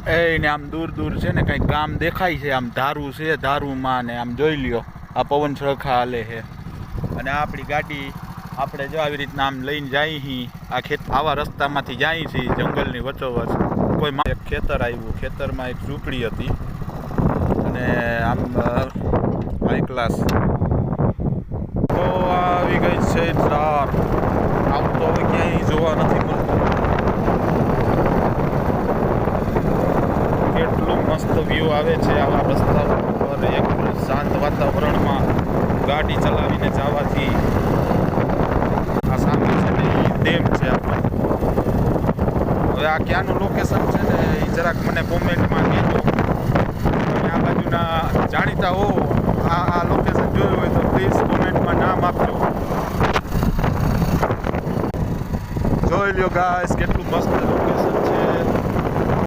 એને આમ દૂર દૂર છે ને કંઈક ગામ દેખાય છે, આમ ધારું છે, ધારુંમાં ને આમ જોઈ લ્યો આ પવન સરખા હાલે છે. અને આપણી ગાડી આપણે જો આવી રીતના આમ લઈને જઈએ છીએ, આવા રસ્તામાંથી જઈએ છીએ જંગલની વચ્ચોવચ. કોઈ એક ખેતર આવ્યું, ખેતરમાં એક ઝૂંપડી હતી અને આમ હાઈ ક્લાસ તો આવી ગઈ છે ધાર. આવું તો હવે ક્યાંય જોવા નથી મળતું. કેટલું મસ્ત વ્યૂ આવે છે આવા રસ્તા પર, એક શાંત વાતાવરણમાં ગાડી ચલાવીને જવાથી. આ સામે છે ને એ ડેમ છે આપણો. હવે આ ક્યાંનું લોકેશન છે ને એ જરાક મને કોમેન્ટમાં કહેજો. તમે આ બાજુના જાણીતા હો, આ લોકેશન જોયું હોય તો પ્લીઝ કોમેન્ટમાં નામ આપજો. જોઈ લ્યો ગાઈસ કેટલું મસ્ત